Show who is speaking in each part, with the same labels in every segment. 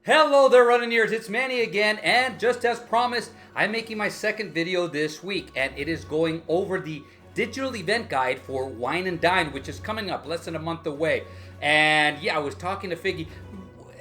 Speaker 1: Hello there, running-ears. It's Manny again, and just as promised, I'm making my second video this week, and it is going over the digital event guide for Wine and Dine, which is coming up less than a month away. And yeah, I was talking to Figgy.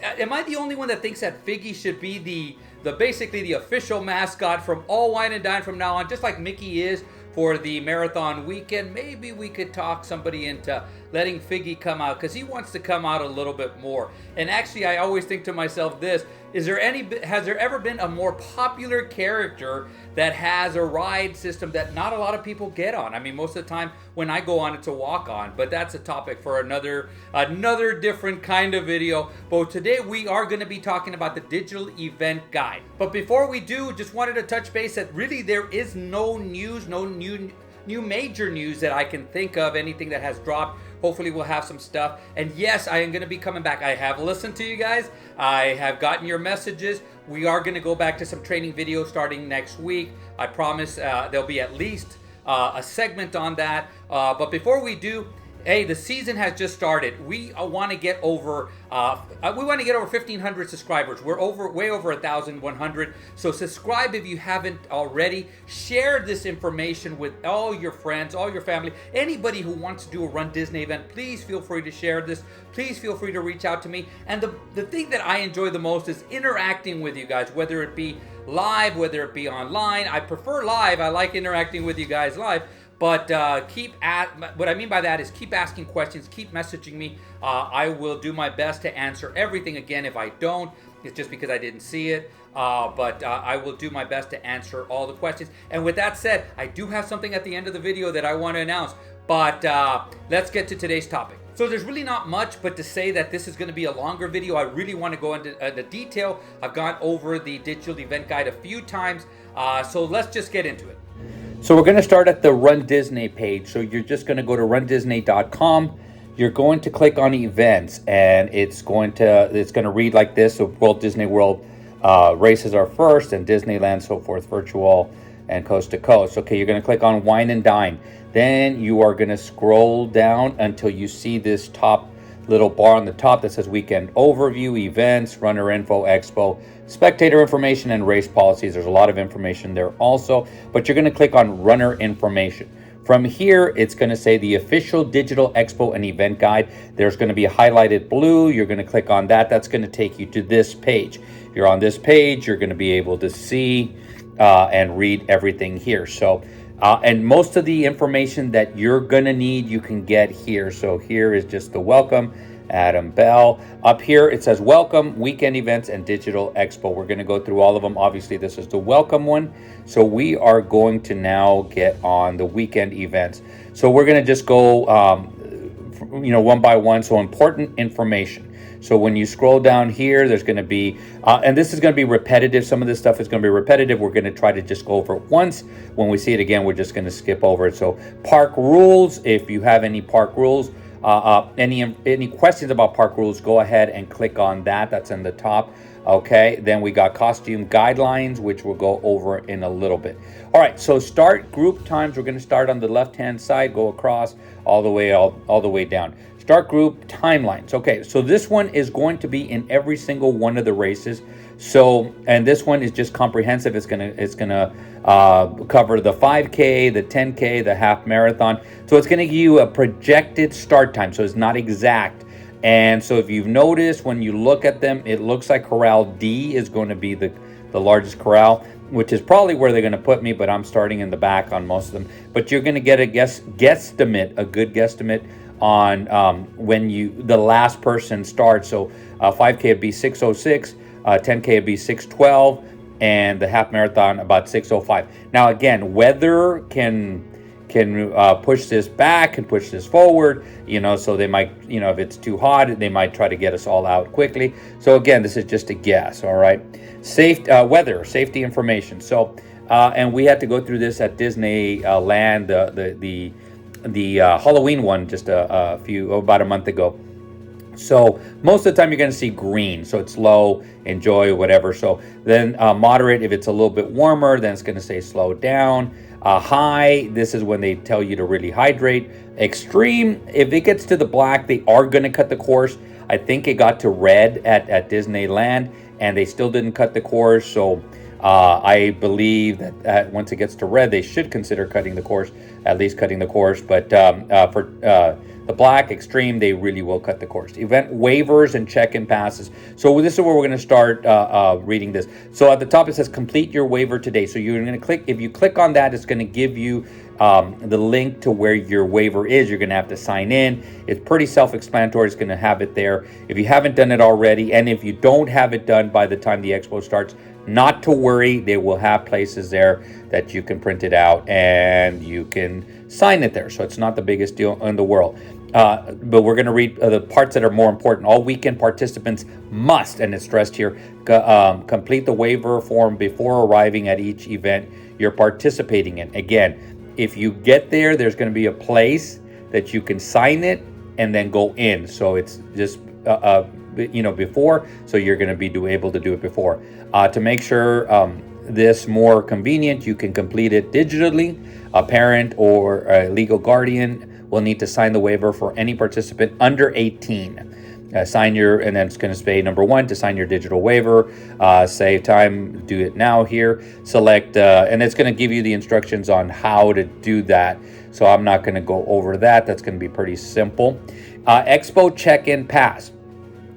Speaker 1: Am I the only one that thinks that Figgy should be the basically the official mascot from all Wine and Dine from now on, just like Mickey is for the marathon weekend? Maybe we could talk somebody into letting Figgy come out, because he wants to come out a little bit more. And actually, I always think to myself this: has there ever been a more popular character that has a ride system that not a lot of people get on? I mean, most of the time when I go on, it's a walk on, but that's a topic for another different kind of video. But today we are going to be talking about the digital event guide. But before we do, just wanted to touch base that really there is no news, no new major news that I can think of, anything that has dropped. Hopefully we'll have some stuff. And yes, I am going to be coming back. I have listened to you guys. I have gotten your messages. We are going to go back to some training videos starting next week. I promise there'll be at least a segment on that. But before we do, hey, the season has just started. We want to get over 1,500 subscribers. We're way over 1,100. So subscribe if you haven't already. Share this information with all your friends, all your family, anybody who wants to do a Run Disney event. Please feel free to share this. Please feel free to reach out to me. And the thing that I enjoy the most is interacting with you guys, whether it be live, whether it be online. I prefer live. I like interacting with you guys live. But what I mean by that is keep asking questions, keep messaging me. I will do my best to answer everything. Again, if I don't, it's just because I didn't see it. But I will do my best to answer all the questions. And with that said, I do have something at the end of the video that I want to announce. But let's get to today's topic. So there's really not much but to say that this is going to be a longer video. I really want to go into the detail. I've gone over the digital event guide a few times. So let's just get into it. So we're going to start at the Run Disney page. So you're just going to go to runDisney.com. You're going to click on events, and it's going to read like this. So Walt Disney World races are first, and Disneyland, so forth, virtual and coast to coast. Okay, you're going to click on Wine and Dine. Then you are going to scroll down until you see this top little bar on the top that says Weekend Overview, Events, Runner Info, Expo, Spectator Information, and Race Policies. There's a lot of information there also, but you're going to click on Runner Information. From here, it's going to say the official digital expo and event guide. There's going to be a highlighted blue. You're going to click on that. That's going to take you to this page. If you're on this page, you're going to be able to see and read everything here. So, and most of the information that you're going to need, you can get here. So here is just the welcome, Adam Bell. Up here, it says welcome, weekend events, and digital expo. We're going to go through all of them. Obviously, this is the welcome one. So we are going to now get on the weekend events. So we're going to just go, one by one. So important information. So when you scroll down here, there's going to be, and this is going to be repetitive. Some of this stuff is going to be repetitive. We're going to try to just go over it once. When we see it again, we're just going to skip over it. So park rules, if you have any park rules, any questions about park rules, go ahead and click on that. That's in the top. Okay, then we got costume guidelines, which we'll go over in a little bit. All right, so start group times. We're going to start on the left-hand side, go across all the way down. Start group timelines. Okay, so this one is going to be in every single one of the races. So, and this one is just comprehensive. It's gonna cover the 5K, the 10K, the half marathon. So it's gonna give you a projected start time. So it's not exact. And so if you've noticed, when you look at them, it looks like Corral D is going to be the largest corral, which is probably where they're going to put me, but I'm starting in the back on most of them. But you're going to get a good guesstimate on when the last person starts. So 5K would be 6:06, 10K would be 6:12, and the half marathon about 6:05. Now again, weather can push this back and push this forward, so they might, if it's too hot, they might try to get us all out quickly. So again, this is just a guess. All right, weather, safety information. So and we had to go through this at Disneyland, the Halloween one, just about a month ago. So most of the time you're going to see green. So it's low, enjoy, whatever. So then moderate, if it's a little bit warmer, then it's going to say slow down. High, this is when they tell you to really hydrate. Extreme, if it gets to the black, they are going to cut the course. I think it got to red at Disneyland, and they still didn't cut the course. So I believe that once it gets to red, they should consider cutting the course, at least cutting the course. But for the black extreme, they really will cut the course. Event waivers and check-in passes. So this is where we're going to start reading this. So at the top it says complete your waiver today. So you're going to click. If you click on that, it's going to give you the link to where your waiver is. You're going to have to sign in. It's pretty self-explanatory. It's going to have it there. If you haven't done it already, and if you don't have it done by the time the expo starts, not to worry. They will have places there that you can print it out and you can sign it there. So it's not the biggest deal in the world. But we're going to read the parts that are more important. All weekend participants must, and it's stressed here, complete the waiver form before arriving at each event you're participating in. Again, if you get there, there's going to be a place that you can sign it and then go in. So it's just before, so you're going to be able to do it before. To make sure this more convenient, you can complete it digitally. A parent or a legal guardian will need to sign the waiver for any participant under 18. Sign your, and then it's going to say number 1 to sign your digital waiver. Save time, do it now here. Select, and it's going to give you the instructions on how to do that. So I'm not going to go over that. That's going to be pretty simple. Expo check-in pass.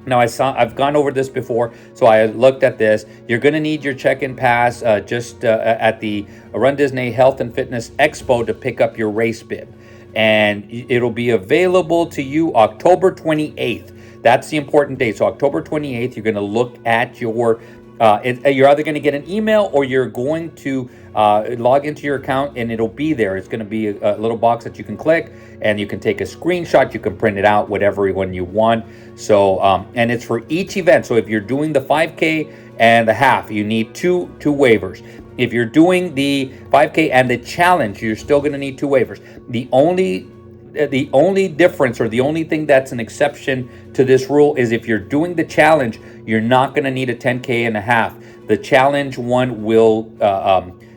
Speaker 1: Now I've gone over this before, so I looked at this. You're going to need your check-in pass just at the Run Disney Health and Fitness Expo to pick up your race bib, and it'll be available to you October 28th. That's the important date. So October 28th, you're going to look at your. You're either going to get an email or you're going to log into your account and it'll be there. It's going to be a little box that you can click and you can take a screenshot. You can print it out, whatever one you want. So, and it's for each event. So if you're doing the 5K and the half, you need two waivers. If you're doing the 5K and the challenge, you're still going to need 2 waivers. The only difference, or the only thing that's an exception to this rule, is if you're doing the challenge, you're not going to need a 10K and a half. The challenge one will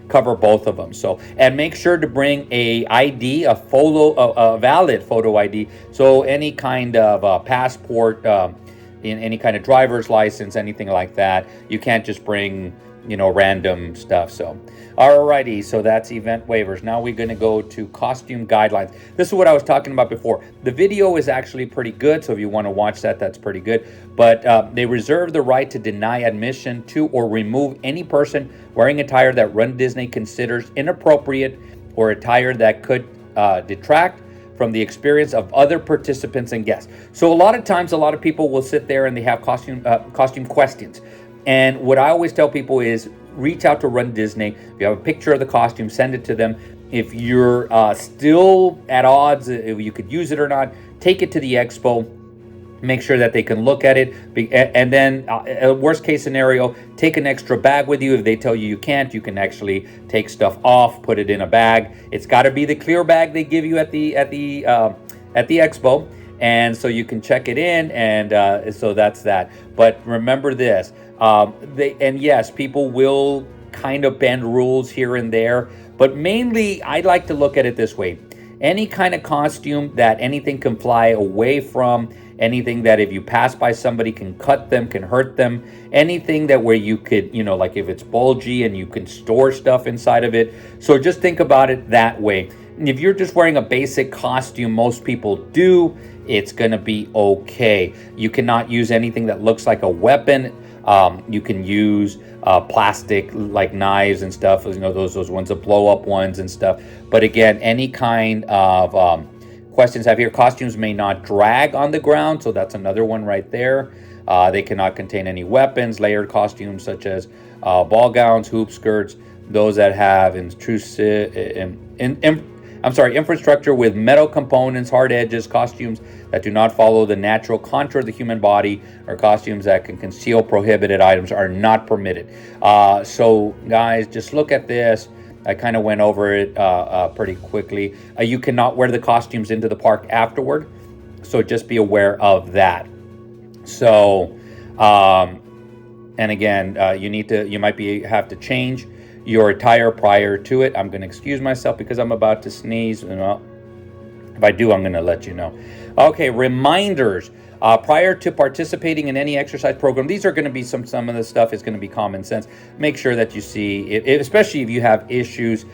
Speaker 1: cover both of them. So, and make sure to bring a ID, a valid photo ID. So any kind of passport, in any kind of driver's license, anything like that. You can't just bring random stuff. So alrighty, so that's event waivers. Now we're going to go to costume guidelines. This is what I was talking about before. The video is actually pretty good, so if you want to watch that, that's pretty good. But they reserve the right to deny admission to or remove any person wearing attire that Run Disney considers inappropriate or attire that could detract from the experience of other participants and guests. So a lot of times, a lot of people will sit there and they have costume questions. And what I always tell people is reach out to Run Disney. If you have a picture of the costume, send it to them. If you're still at odds, if you could use it or not, take it to the expo. Make sure that they can look at it. And then worst case scenario, take an extra bag with you. If they tell you can't, you can actually take stuff off, put it in a bag. It's got to be the clear bag they give you at the expo. And so you can check it in, and so that's that. But remember this, yes, people will kind of bend rules here and there, but mainly I like to look at it this way. Any kind of costume that anything can fly away from, anything that if you pass by somebody can cut them, can hurt them, anything that where you could, like if it's bulgy and you can store stuff inside of it. So just think about it that way. And if you're just wearing a basic costume, most people do, it's going to be okay. You cannot use anything that looks like a weapon. You can use plastic like knives and stuff, those ones, the blow up ones and stuff. But again, any kind of questions have here. Costumes may not drag on the ground, so that's another one right there. They cannot contain any weapons. Layered costumes such as ball gowns, hoop skirts, those that have infrastructure with metal components, hard edges, costumes that do not follow the natural contour of the human body, or costumes that can conceal prohibited items are not permitted. So guys, just look at this. I kind of went over it pretty quickly. You cannot wear the costumes into the park afterward, so just be aware of that. So, and again, you might have to change your attire prior to it. I'm going to excuse myself because I'm about to sneeze. If I do, I'm going to let you know. Okay, reminders. Prior to participating in any exercise program, these are going to be some of the stuff is going to be common sense. Make sure that you see, especially if you have issues,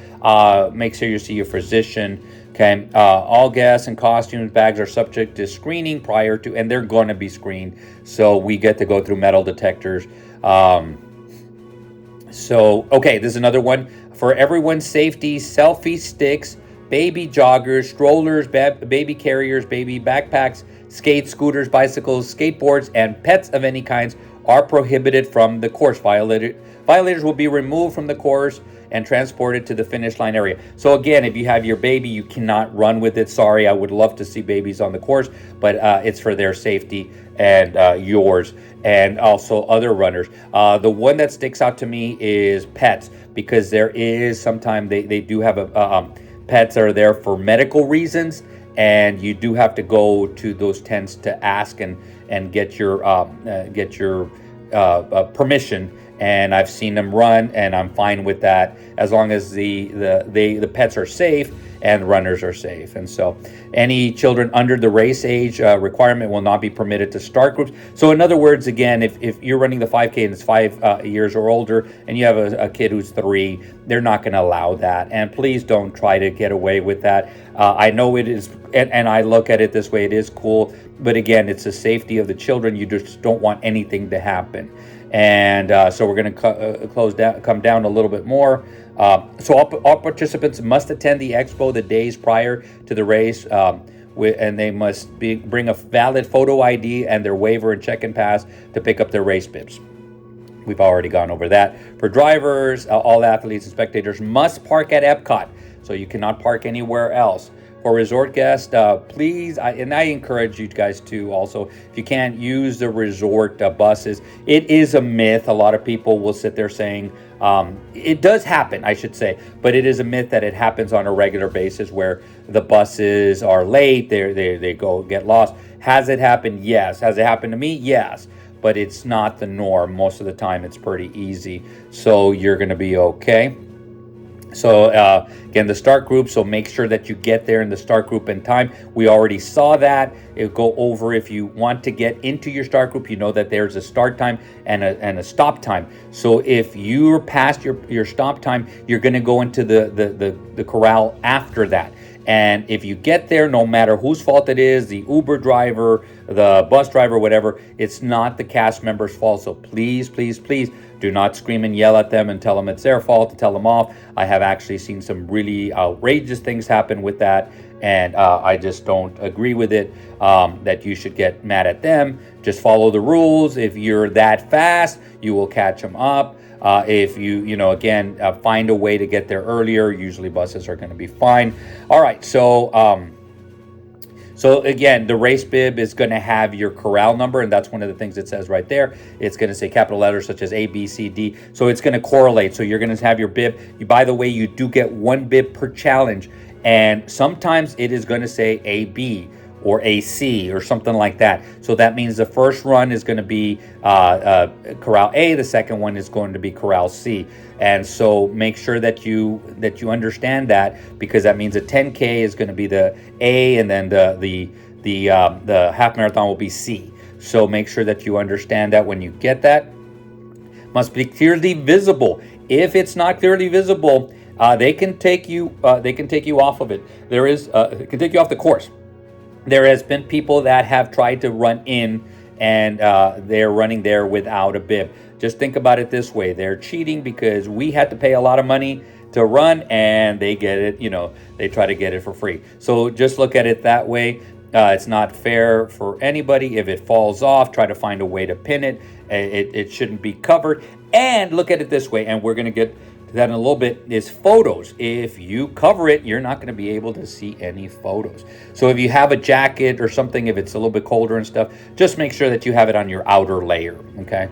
Speaker 1: make sure you see your physician. Okay, all guests and costumes, bags are subject to screening prior to, and they're going to be screened. So we get to go through metal detectors. Okay, this is another one. For everyone's safety, selfie sticks, baby joggers, strollers, baby carriers, baby backpacks, skates, scooters, bicycles, skateboards, and pets of any kinds are prohibited from the course. Violators will be removed from the course and transported to the finish line area. So again, if you have your baby, you cannot run with it. Sorry, I would love to see babies on the course, but it's for their safety and yours, and also other runners. The one that sticks out to me is pets, because there is sometimes they do have pets are there for medical reasons, and you do have to go to those tents to ask and get your permission. And I've seen them run, and I'm fine with that as long as the pets are safe and runners are safe. And so any children under the race age requirement will not be permitted to start groups. So in other words, again, if you're running the 5K and it's 5 years or older and you have a kid who's 3, they're not going to allow that. And please don't try to get away with that. I know it is, and I look at it this way, it is cool, but again, it's the safety of the children. You just don't want anything to happen. And so we're going to come down a little bit more. So all participants must attend the expo the days prior to the race, and they must bring a valid photo ID and their waiver and check-in pass to pick up their race bibs. We've already gone over that. For drivers, all athletes and spectators must park at Epcot, so you cannot park anywhere else. For resort guests, please, I encourage you guys to also, if you can't, use the resort buses. It is a myth. A lot of people will sit there saying, it does happen, I should say, but it is a myth that it happens on a regular basis where the buses are late, they go get lost. Has it happened? Yes. Has it happened to me? Yes. But it's not the norm. Most of the time, it's pretty easy. So you're going to be okay. So again, the start group, so make sure that you get there in the start group in time. We already saw that. It'll go over if you want to get into your start group, you know that there's a start time and a stop time. So if you're past your stop time, you're going to go into the corral after that. And if you get there, no matter whose fault it is, the Uber driver, the bus driver, whatever, it's not the cast member's fault. So please, please, please do not scream and yell at them and tell them it's their fault to tell them off. I have actually seen some really outrageous things happen with that, and I just don't agree with it, that you should get mad at them. Just follow the rules. If you're that fast, you will catch them up. If again, find a way to get there earlier, usually buses are going to be fine. All right, so again, the race bib is going to have your corral number, and that's one of the things it says right there. It's going to say capital letters such as A, B, C, D. So it's going to correlate. So you're going to have your bib. By the way, you do get one bib per challenge, and sometimes it is going to say AB or AC or something like that. So that means the first run is going to be Corral A, the second one is going to be Corral C. And so make sure that you understand that, because that means a 10K is going to be the A, and then the half marathon will be C. So make sure that you understand that when you get that. Must be clearly visible. If it's not clearly visible, they can take you off of it. It can take you off the course. There has been people that have tried to run in, and they're running there without a bib. Just think about it this way. They're cheating because we had to pay a lot of money to run, and they get it, they try to get it for free. So just look at it that way. It's not fair for anybody. If it falls off, try to find a way to pin it. It shouldn't be covered. And look at it this way, and we're going to get that in a little bit, is photos. If you cover it, you're not going to be able to see any photos. So if you have a jacket or something, if it's a little bit colder and stuff, just make sure that you have it on your outer layer, okay?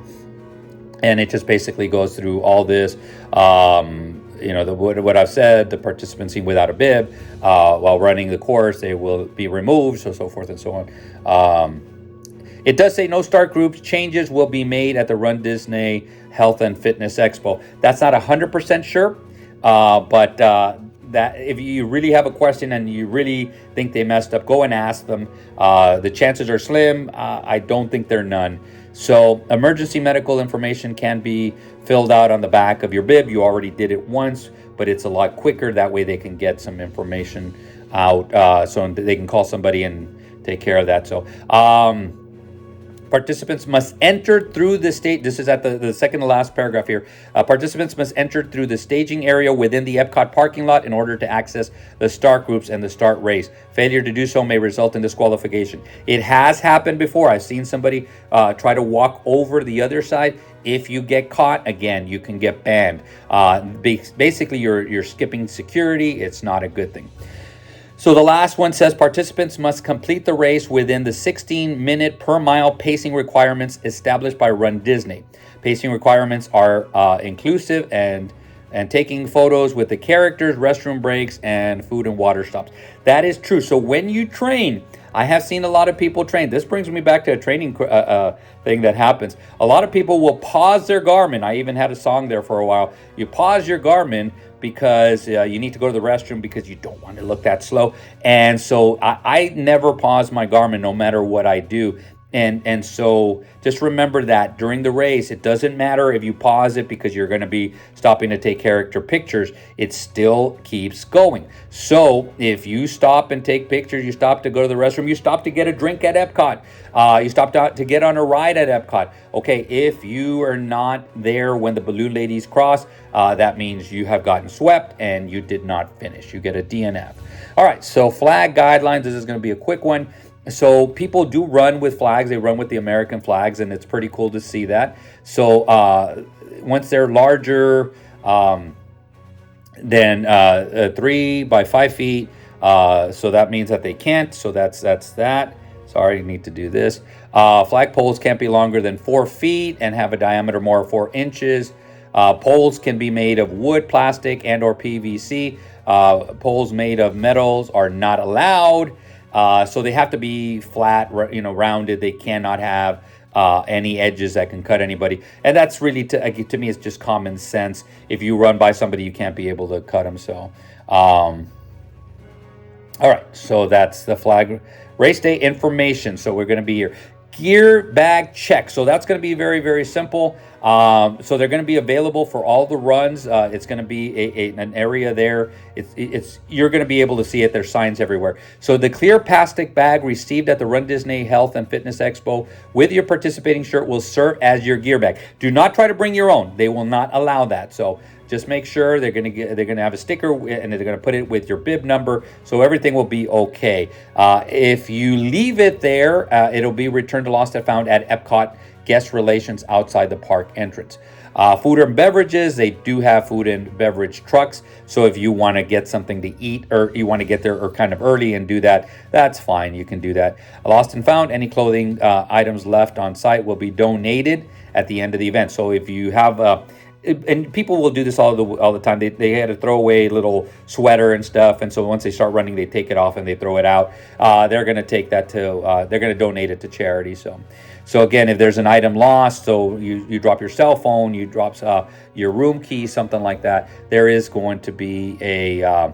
Speaker 1: And it just basically goes through all this, what I've said, the participants seen without a bib while running the course, they will be removed, so forth and so on. It does say no start groups. Changes will be made at the runDisney Health and Fitness Expo. That's not 100% sure, but that if you really have a question and you really think they messed up, go and ask them. The chances are slim. I don't think they're none. So emergency medical information can be filled out on the back of your bib. You already did it once, but it's a lot quicker. That way they can get some information out, so they can call somebody and take care of that. So participants must enter through the state. This is at the second to last paragraph here. Participants must enter through the staging area within the Epcot parking lot in order to access the start groups and the start race. Failure to do so may result in disqualification. It has happened before. I've seen somebody try to walk over the other side. If you get caught, again, you can get banned. Basically, you're skipping security. It's not a good thing. So the last one says participants must complete the race within the 16-minute per mile pacing requirements established by runDisney. Pacing requirements are inclusive and taking photos with the characters, restroom breaks, and food and water stops. That is true. So when you train, I have seen a lot of people train. This brings me back to a training thing that happens. A lot of people will pause their Garmin. I even had a song there for a while. You pause your Garmin because you need to go to the restroom because you don't want to look that slow. And so I never pause my Garmin no matter what I do. And so just remember that during the race, it doesn't matter if you pause it because you're going to be stopping to take character pictures. It still keeps going. So if you stop and take pictures, you stop to go to the restroom, you stop to get a drink at Epcot, you stop to get on a ride at Epcot. Okay, if you are not there when the balloon ladies cross, that means you have gotten swept and you did not finish. You get a DNF. All right, so flag guidelines. This is going to be a quick one. So people do run with flags. They run with the American flags, and it's pretty cool to see that. So once they're larger than 3 by 5 feet, so that means that they can't. So that's that. Sorry, I need to do this. Flag poles can't be longer than 4 feet and have a diameter more of 4 inches. Poles can be made of wood, plastic, and or PVC. Poles made of metals are not allowed. So they have to be flat, rounded. They cannot have any edges that can cut anybody. And that's really, to me, it's just common sense. If you run by somebody, you can't be able to cut them. So, all right. So that's the flag race day information. So we're going to be here. Gear bag check. So that's going to be very, very simple. So they're going to be available for all the runs. It's going to be an area there. You're going to be able to see it. There's signs everywhere. So the clear plastic bag received at the runDisney Health and Fitness Expo with your participating shirt will serve as your gear bag. Do not try to bring your own. They will not allow that. So just make sure they're going to have a sticker and they're going to put it with your bib number, so everything will be okay. If you leave it there, it'll be returned to lost and found at Epcot Guest Relations outside the park entrance. Food and beverages, they do have food and beverage trucks. So if you want to get something to eat or you want to get there kind of early and do that, that's fine. You can do that. Lost and found, any clothing items left on site will be donated at the end of the event. So if you have and people will do this all the time. They had to throw away a little sweater and stuff, and so once they start running, they take it off and they throw it out. They're going to take that to they're going to donate it to charity. So again, if there's an item lost, so you drop your cell phone, you drop your room key, something like that, there is going to be a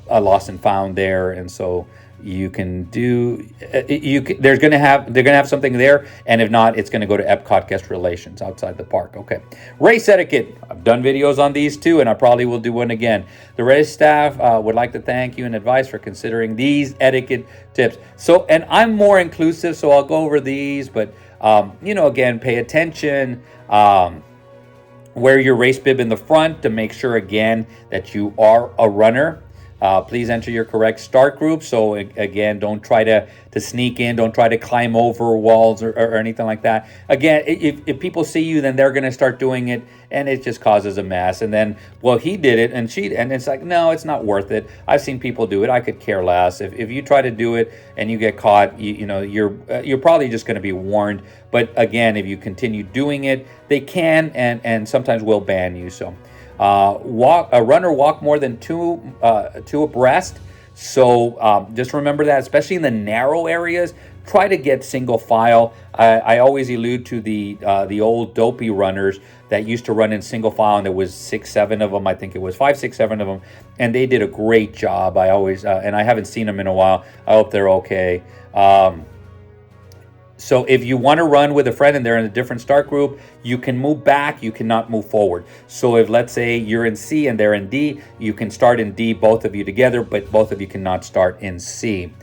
Speaker 1: lost and found there, and so you can do they're going to have something there, and if not, it's going to go to Epcot Guest Relations outside the park. Okay, race etiquette. I've done videos on these too, and I probably will do one again. The race staff would like to thank you in advance for considering these etiquette tips. So, and I'm more inclusive, so I'll go over these, but again, pay attention. Wear your race bib in the front to make sure, again, that you are a runner. Please enter your correct start group. So again, don't try to sneak in. Don't try to climb over walls or anything like that. Again, if people see you, then they're going to start doing it, and it just causes a mess. And then, well, he did it, and it's like, no, it's not worth it. I've seen people do it. I could care less. If you try to do it and you get caught, you're probably just going to be warned. But again, if you continue doing it, they can and sometimes will ban you. So. A runner walk more than two abreast. So just remember that, especially in the narrow areas, try to get single file. I always allude to the old dopey runners that used to run in single file, and there was 6, 7 of them. I think it was 5, 6, 7 of them, and they did a great job. I always and I haven't seen them in a while. I hope they're okay. So if you want to run with a friend and they're in a different start group, you can move back, you cannot move forward. So if, let's say, you're in C and they're in D, you can start in D, both of you together, but both of you cannot start in C.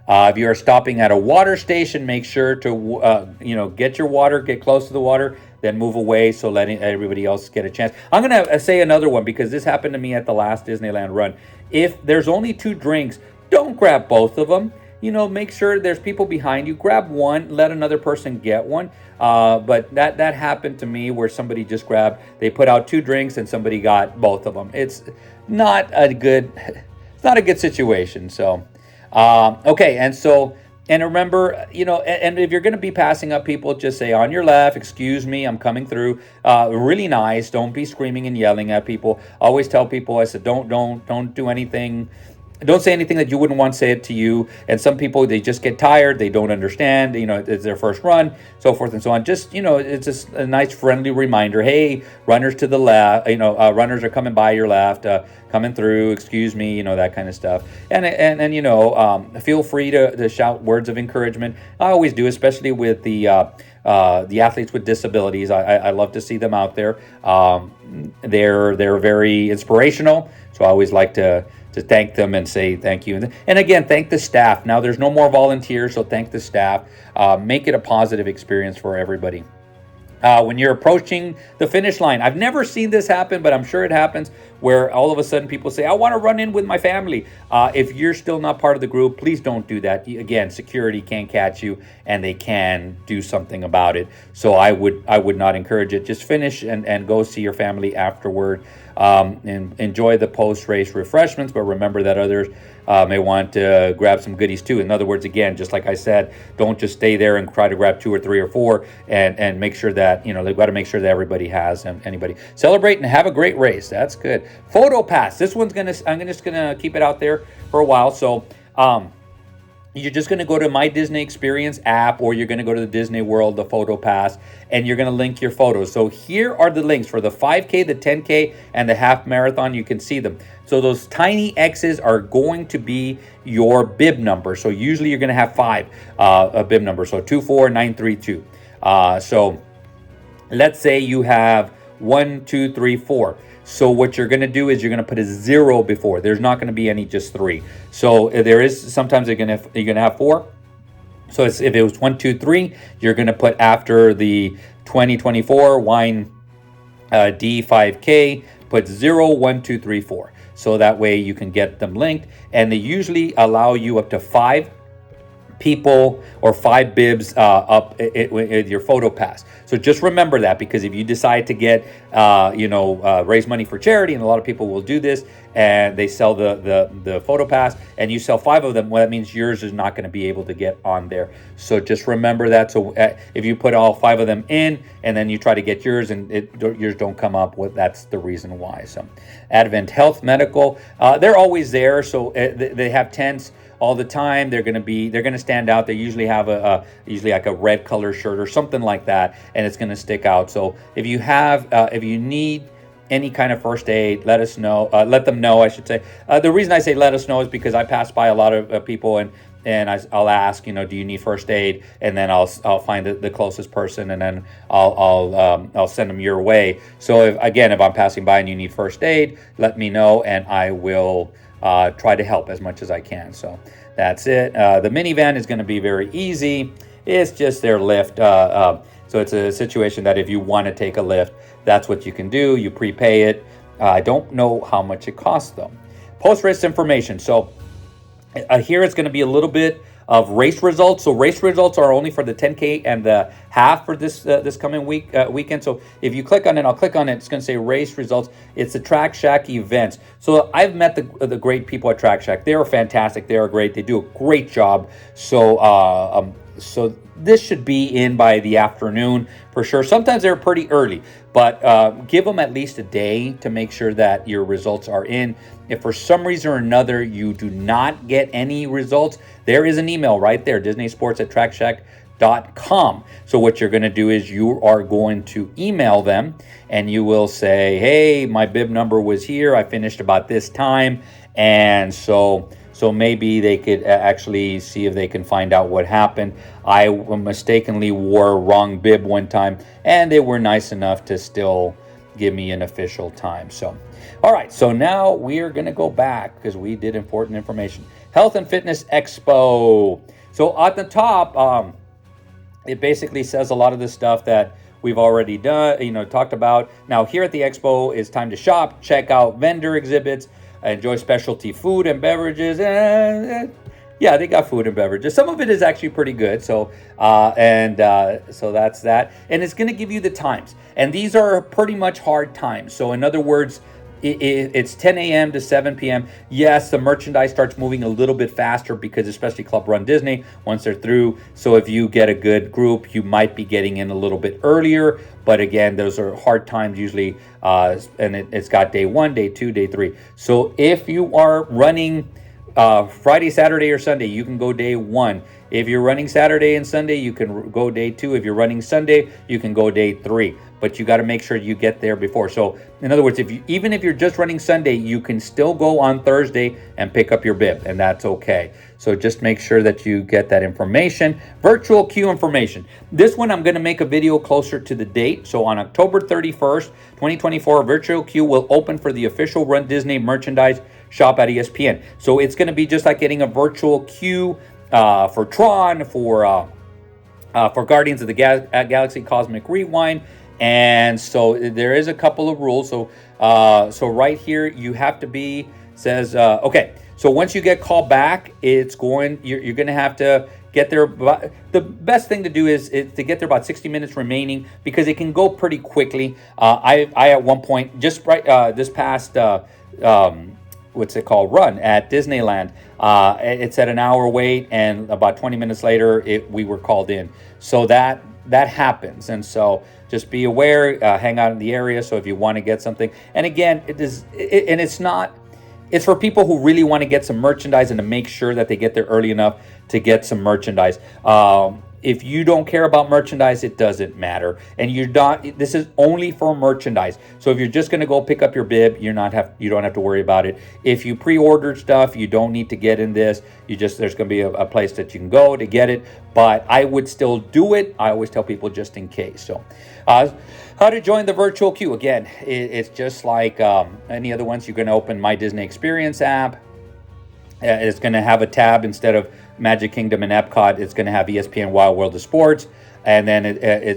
Speaker 1: If you're stopping at a water station, make sure to get your water, get close to the water, then move away, so letting everybody else get a chance. I'm gonna say another one because this happened to me at the last Disneyland run. If there's only 2 drinks, don't grab both of them. Make sure there's people behind you. Grab one, let another person get one. But that happened to me where somebody just grabbed, they put out 2 drinks and somebody got both of them. It's not a good situation. So, okay. And remember, and if you're going to be passing up people, just say on your left, excuse me, I'm coming through. Really nice. Don't be screaming and yelling at people. Always tell people, I said, don't do anything. Don't say anything that you wouldn't want said to you. And some people, they just get tired. They don't understand. It's their first run, so forth and so on. Just, it's just a nice friendly reminder. Hey, runners to the left, runners are coming by your left, coming through, excuse me, that kind of stuff. And feel free to shout words of encouragement. I always do, especially with the athletes with disabilities. I love to see them out there. They're very inspirational. So I always like to thank them and say thank you. And again, thank the staff. Now there's no more volunteers, so thank the staff. Make it a positive experience for everybody. When you're approaching the finish line, I've never seen this happen, but I'm sure it happens, where all of a sudden people say, I want to run in with my family. If you're still not part of the group, please don't do that. Again, security can catch you and they can do something about it. So I would not encourage it. Just finish and go see your family afterward. And enjoy the post-race refreshments, but remember that others may want to grab some goodies too. In other words, again, just like I said, don't just stay there and try to grab 2 or 3 or 4, and make sure that they've got to make sure that everybody has anybody. Celebrate and have a great race. That's good. Photo pass. This one's I'm just gonna keep it out there for a while. So you're just going to go to My Disney Experience app, or you're going to go to the Disney World, the Photo Pass, and you're going to link your photos. So here are the links for the 5K, the 10K, and the half marathon. You can see them. So those tiny X's are going to be your bib number. So usually you're going to have 5 a bib number. So 24932. So let's say you have 1, 2, 3, 4. So what you're going to do is you're going to put a 0 before. There's not going to be any just 3. So there is sometimes you're going to have 4. So if it was 1, 2, 3, you're going to put after the 2024 Wine D5K, put 0, 1, 2, 3, 4. So that way you can get them linked, and they usually allow you up to 5 people or 5 bibs up with your photo pass. So just remember that, because if you decide to get raise money for charity, and a lot of people will do this, and they sell the photo pass and you sell 5 of them, well, that means yours is not going to be able to get on there. So just remember that. So if you put all 5 of them in and then you try to get yours and yours don't come up, well, that's the reason why. So Advent Health Medical, they're always there. So they have tents all the time. They're going to stand out. They usually have usually like a red color shirt or something like that, and it's going to stick out. So if you need any kind of first aid, let them know, I should say. The reason I say let us know is because I pass by a lot of people, and I'll ask, do you need first aid? And then I'll find the closest person, and then I'll send them your way. So if I'm passing by and you need first aid, let me know, and I will try to help as much as I can. So that's it. The minivan is going to be very easy. It's just their lift. So it's a situation that if you want to take a lift, that's what you can do. You prepay it. I don't know how much it costs though. Post-race information. So here it's going to be a little bit of race results. So race results are only for the 10K and the half for this coming weekend. So if you click on it, I'll click on it. It's going to say race results. It's the Track Shack events. So I've met the great people at Track Shack. They are fantastic. They are great. They do a great job. So this should be in by the afternoon for sure. Sometimes they're pretty early, but give them at least a day to make sure that your results are in. If for some reason or another you do not get any results, there is an email right there, DisneySports@TrackShack.com. So what you're going to do is you are going to email them and you will say, hey, my bib number was here, I finished about this time, and so maybe they could actually see if they can find out what happened. I mistakenly wore a wrong bib one time, and they were nice enough to still give me an official time. So all right, so now we are going to go back because we did important information. Health and Fitness Expo. So at the top, it basically says a lot of the stuff that we've already done, talked about. Now here at the expo, it's time to shop, check out vendor exhibits, enjoy specialty food and beverages. Yeah, they got food and beverages. Some of it is actually pretty good. So so that's that. And it's going to give you the times. And these are pretty much hard times. So in other words, it's 10 a.m. to 7 p.m. Yes, the merchandise starts moving a little bit faster because especially Club Run Disney, once they're through. So if you get a good group, you might be getting in a little bit earlier. But again, those are hard times usually. And it's got day 1, day 2, day 3. So if you are running Friday, Saturday, or Sunday, you can go day 1. If you're running Saturday and Sunday, you can go day 2. If you're running Sunday, you can go day 3. But you got to make sure you get there before. So in other words, even if you're just running Sunday, you can still go on Thursday and pick up your bib, and that's okay. So just make sure that you get that information. Virtual queue information. This one I'm going to make a video closer to the date. So on October 31st, 2024, virtual queue will open for the official Run Disney merchandise shop at ESPN. So it's going to be just like getting a virtual queue for Tron, for Guardians of the Galaxy Cosmic Rewind. And so there is a couple of rules. So right here you have to be okay. So once you get called back, you're going to have to get there. The best thing to do is to get there about 60 minutes remaining because it can go pretty quickly. I at one point just this past what's it called, run at Disneyland. It said an hour wait, and about 20 minutes later, we were called in. So that happens, and so just be aware. Hang out in the area. So if you want to get something, and again, it's for people who really want to get some merchandise and to make sure that they get there early enough to get some merchandise. If you don't care about merchandise, it doesn't matter. And this is only for merchandise. So if you're just going to go pick up your bib, you don't have to worry about it. If you pre-ordered stuff, you don't need to get in this. There's going to be a place that you can go to get it. But I would still do it. I always tell people just in case. So how to join the virtual queue. Again, it's just like any other ones. You're going to open My Disney Experience app. It's going to have a tab instead of Magic Kingdom and Epcot. It's going to have ESPN Wild World of Sports, and then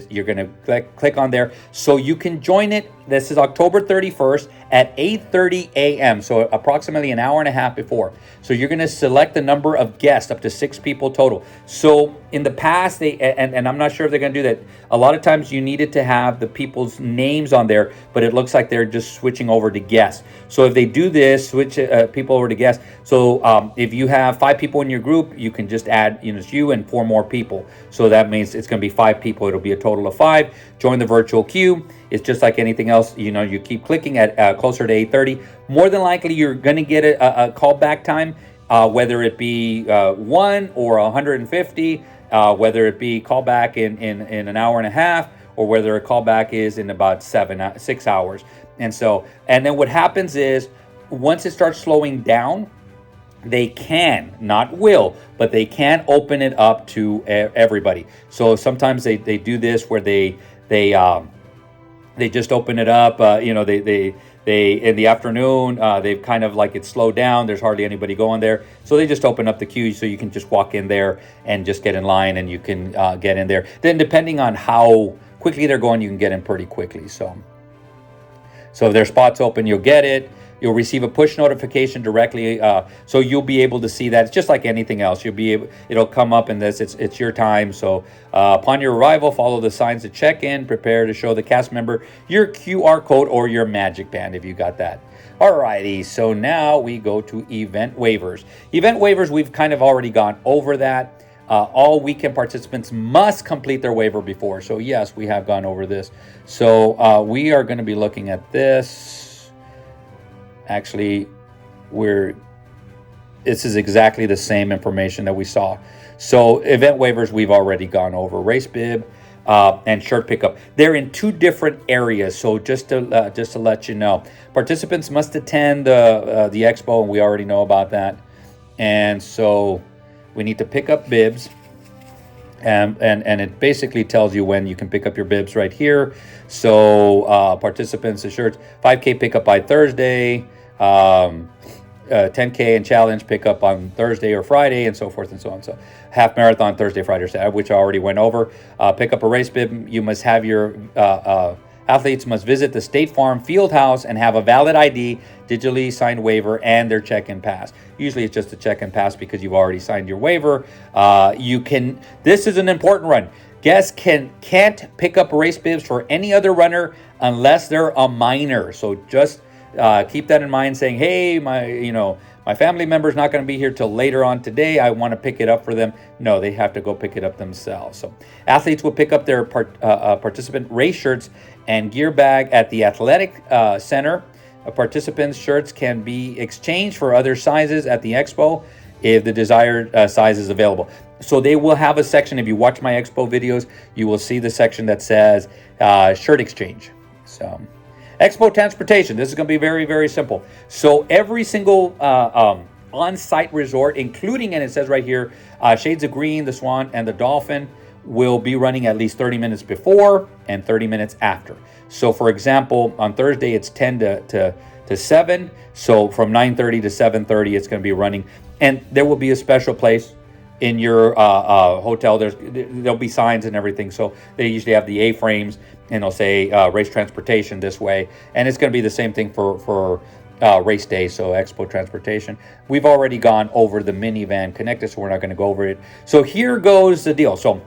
Speaker 1: you're going to click on there. So you can join it. This is October 31st at 8:30 a.m. So approximately an hour and a half before. So you're going to select the number of guests, up to 6 people total. So in the past, and I'm not sure if they're going to do that. A lot of times you needed to have the people's names on there, but it looks like they're just switching over to guests. So if they do this, switch people over to guests. So if you have 5 people in your group, you can just add it's you and 4 more people. So that means it's going to be 5 people. It'll be a total of 5. Join the virtual queue. It's just like anything else. You keep clicking at closer to 8:30. More than likely, you're going to get a callback time, whether it be 1 or 150, whether it be callback in an hour and a half, or whether a callback is in about 6 hours. And then what happens is once it starts slowing down, they can, not will, but they can open it up to everybody. So sometimes they do this where they just open it up. They in the afternoon, they've kind of like it's slowed down. There's hardly anybody going there. So they just open up the queue so you can just walk in there and just get in line, and you can get in there. Then depending on how quickly they're going, you can get in pretty quickly. So if there's spots open, you'll get it. You'll receive a push notification directly, so you'll be able to see that. It's just like anything else. It'll come up in this. It's your time. So upon your arrival, follow the signs to check in. Prepare to show the cast member your QR code or your magic band if you got that. Alrighty, so now we go to event waivers. Event waivers, we've kind of already gone over that.
Speaker 2: All weekend participants must complete their waiver before. So yes, we have gone over this. So we are going to be looking at this. Actually, this is exactly the same information that we saw. So event waivers we've already gone over. Race bib and shirt pickup. They're in two different areas. So just to let you know, participants must attend the expo, and we already know about that. And so we need to pick up bibs. And it basically tells you when you can pick up your bibs right here. So participants, the shirts, 5K pickup by Thursday. 10K and challenge pick up on Thursday or Friday, and so forth and so on. So half marathon Thursday, Friday, or Saturday, which I already went over. Pick up a race bib. You must have your athletes must visit the State Farm field house and have a valid ID, digitally signed waiver, and their check-in pass. Usually it's just a check-in pass because you've already signed your waiver. This is an important run. Guests can't pick up race bibs for any other runner unless they're a minor. So just keep that in mind, saying, hey, my family member's not going to be here till later on today. I want to pick it up for them. No, they have to go pick it up themselves. So athletes will pick up their participant race shirts and gear bag at the athletic center. Participants' shirts can be exchanged for other sizes at the expo if the desired size is available. So they will have a section. If you watch my expo videos, you will see the section that says shirt exchange. So expo transportation. This is going to be very, very simple. So every single on-site resort, including, and it says right here, Shades of Green, the Swan, and the Dolphin, will be running at least 30 minutes before and 30 minutes after. So for example, on Thursday, it's 10 to 7. So from 9:30 to 7:30, it's going to be running. And there will be a special place in your hotel. There'll be signs and everything. So they usually have the A-frames, and they'll say race transportation this way. And it's going to be the same thing for race day, so expo transportation. We've already gone over the minivan connected, so we're not going to go over it. So here goes the deal. So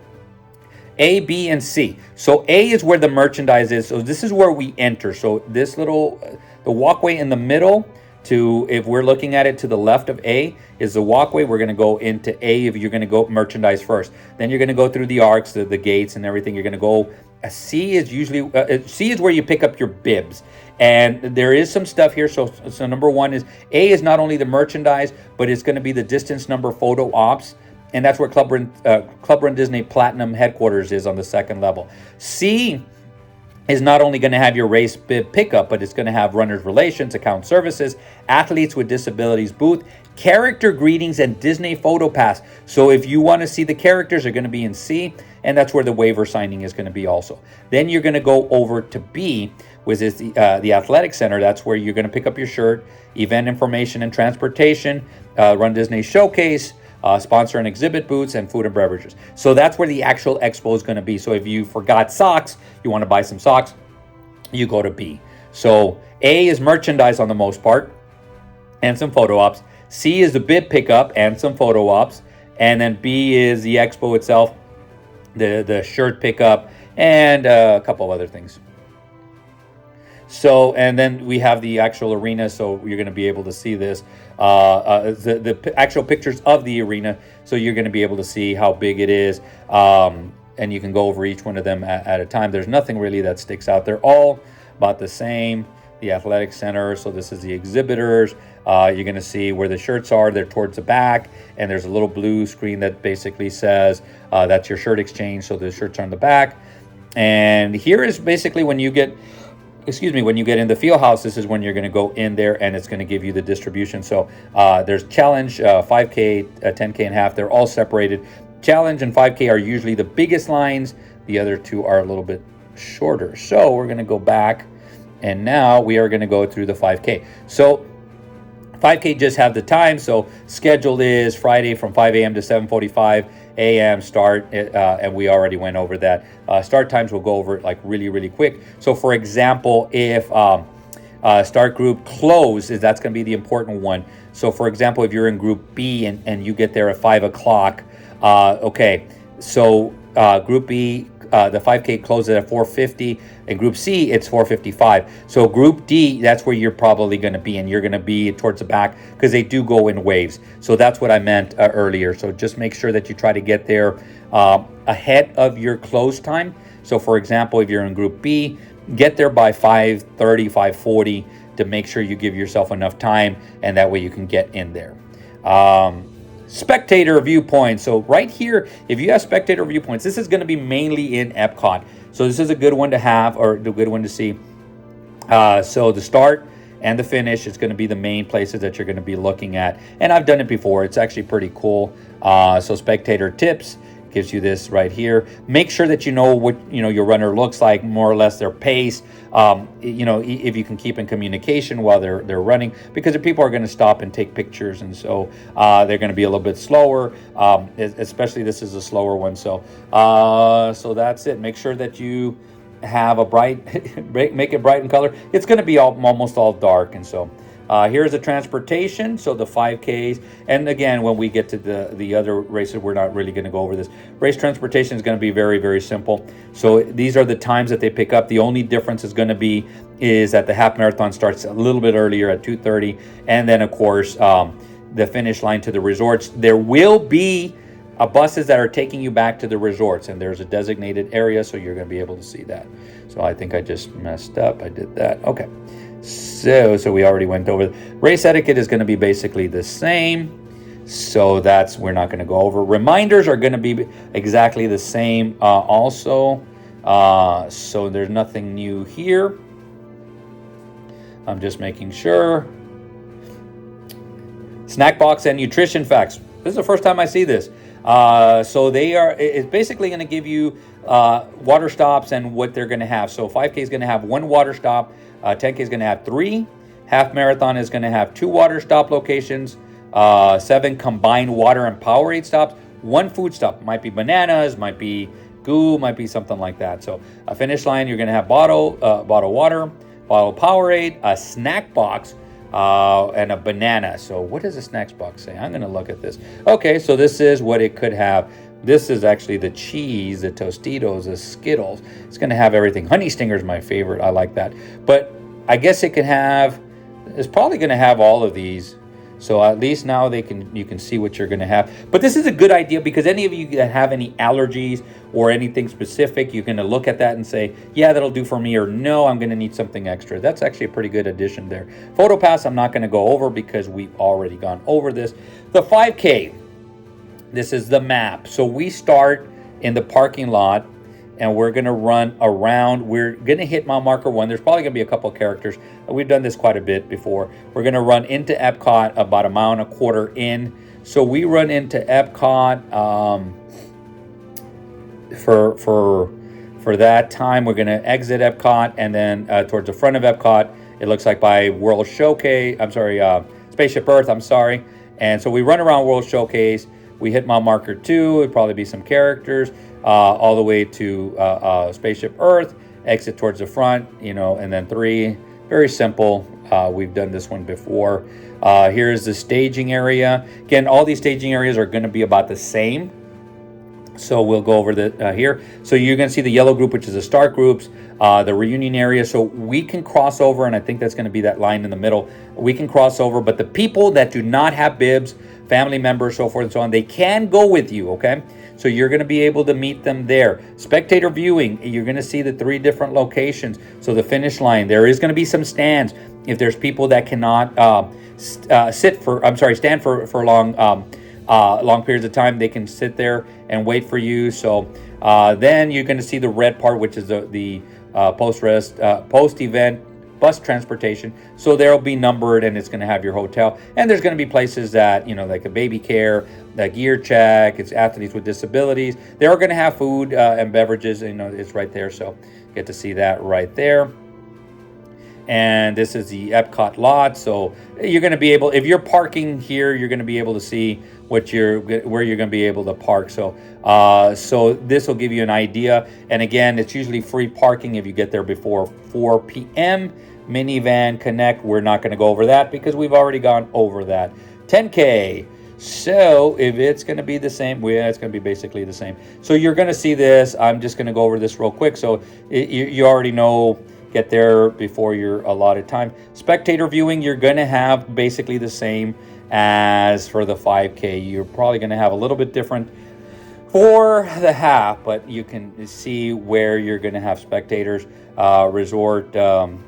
Speaker 2: A, B, and C. So A is where the merchandise is. So this is where we enter. So this the walkway in the middle, if we're looking at it to the left of A, is the walkway. We're going to go into A if you're going to go merchandise first. Then you're going to go through the arcs, the gates and everything. You're going to go. C is usually C is where you pick up your bibs. And there is some stuff here. So number one is A is not only the merchandise, but it's going to be the distance number photo ops. And that's where Club Run Disney Platinum headquarters is on the second level. C is not only going to have your race bib pickup, but it's going to have runners relations, account services, athletes with disabilities booth, character greetings, and Disney photo pass. So if you want to see the characters, they're going to be in C, and that's where the waiver signing is going to be also. Then you're going to go over to B, which is the athletic center. That's where you're going to pick up your shirt, event information and transportation, Run Disney showcase, sponsor and exhibit booths, and food and beverages. So that's where the actual expo is going to be. So if you forgot socks, you want to buy some socks, you go to B. So A is merchandise on the most part and some photo ops. C is the bib pickup and some photo ops. And then B is the expo itself, the shirt pickup, and a couple of other things. So, and then we have the actual arena, so you're going to be able to see this, the actual pictures of the arena, so you're going to be able to see how big it is, and you can go over each one of them at a time. There's nothing really that sticks out. They're all about the same. The athletic center, so this is the exhibitors. You're going to see where the shirts are. They're towards the back, and there's a little blue screen that basically says that's your shirt exchange, so the shirts are on the back. And here is basically when you get in the field house, this is when you're going to go in there, and it's going to give you the distribution. So there's challenge, 5K, 10K and half. They're all separated. Challenge and 5K are usually the biggest lines. The other two are a little bit shorter. So we're going to go back, and now we are going to go through the 5K. So 5K just have the time. So scheduled is Friday from 5 a.m. to 7:45 a.m. start, and we already went over that. Start times, we'll go over it like really, really quick. So for example, if start group close, that's going to be the important one. So for example, if you're in group B and you get there at 5 o'clock, okay, so group B the 5K closes at 450. In Group C, it's 455. So Group D, that's where you're probably going to be, and you're going to be towards the back because they do go in waves. So that's what I meant earlier. So just make sure that you try to get there ahead of your close time. So for example, if you're in Group B, get there by 5:30, 5:40 to make sure you give yourself enough time, and that way you can get in there. Spectator viewpoints. So right here, if you have spectator viewpoints, this is going to be mainly in Epcot. So this is a good one to have, or a good one to see. So the start and the finish is going to be the main places that you're going to be looking at. And I've done it before. It's actually pretty cool. So spectator tips gives you this right here. Make sure that you know what your runner looks like, more or less their pace. If you can keep in communication while they're running, because the people are going to stop and take pictures, and so they're going to be a little bit slower. Especially this is a slower one. So that's it. Make sure that you have a bright, make it bright in color. It's going to be almost all dark, and so. Here's the transportation, so the 5Ks. And again, when we get to the other races, we're not really going to go over this. Race transportation is going to be very, very simple. So these are the times that they pick up. The only difference is going to be that the half marathon starts a little bit earlier at 2:30. And then, of course, the finish line to the resorts. There will be buses that are taking you back to the resorts, and there's a designated area, so you're going to be able to see that. So I think I just messed up. I did that. Okay. So we already went over. Race etiquette is going to be basically the same. So we're not going to go over. Reminders are going to be exactly the same also. So there's nothing new here. I'm just making sure. Snack box and nutrition facts. This is the first time I see this. So it's basically going to give you water stops and what they're going to have. So 5K is going to have 1 water stop. 10K is going to have 3. Half marathon is going to have 2 water stop locations, 7 combined water and Powerade stops, 1 food stop. Might be bananas, might be goo, might be something like that. So a finish line, you're going to have bottle water, bottle Powerade, a snack box, and a banana. So what does a snacks box say? I'm going to look at this. Okay, so this is what it could have. This is actually the cheese, the Tostitos, the Skittles. It's going to have everything. Honey Stinger is my favorite. I like that. But I guess it's probably going to have all of these. So at least now you can see what you're going to have. But this is a good idea, because any of you that have any allergies or anything specific, you're going to look at that and say, yeah, that'll do for me, or no, I'm going to need something extra. That's actually a pretty good addition there. PhotoPass, I'm not going to go over because we've already gone over this. The 5K. This is the map. So we start in the parking lot, and we're going to run around. We're going to hit mile marker 1. There's probably going to be a couple of characters. We've done this quite a bit before. We're going to run into Epcot about 1.25 miles in. So we run into Epcot for that time. We're going to exit Epcot, and then towards the front of Epcot, it looks like by World Showcase. Spaceship Earth. And so we run around World Showcase. We hit mile marker 2. It'd probably be some characters all the way to Spaceship Earth. Exit towards the front, and then 3. Very simple. We've done this one before. Here's the staging area. Again, all these staging areas are going to be about the same. So we'll go over here. So you're going to see the yellow group, which is the start groups, the reunion area. So we can cross over, and I think that's going to be that line in the middle. We can cross over, but the people that do not have bibs, family members, so forth and so on, they can go with you, okay? So you're going to be able to meet them there. Spectator viewing, you're going to see the 3 different locations. So the finish line, there is going to be some stands. If there's people that cannot stand for long periods of time, they can sit there and wait for you. So then you're going to see the red part, which is the post-event bus transportation. So they'll be numbered, and it's going to have your hotel. And there's going to be places that, like a baby care, the gear check, it's athletes with disabilities. They are going to have food and beverages, it's right there. So get to see that right there. And this is the Epcot lot. So you're going to be able, if you're parking here, you're going to be able to see where you're going to be able to park. So this will give you an idea. And again, it's usually free parking if you get there before 4 p.m. Minivan Connect, we're not going to go over that because we've already gone over that. 10K. So if it's going to be the same, well, it's going to be basically the same. So you're going to see this. I'm just going to go over this real quick. So you already know, get there before your allotted time. Spectator viewing, you're going to have basically the same as for the 5K. You're probably going to have a little bit different for the half, but you can see where you're going to have spectators. Resort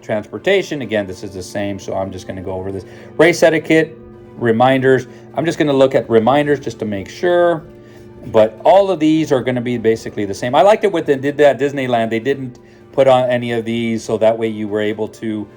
Speaker 2: transportation, again, this is the same, so I'm just going to go over this. Race etiquette, reminders. I'm just going to look at reminders just to make sure, but all of these are going to be basically the same. I liked it when they did that Disneyland. They didn't put on any of these, so that way you were able to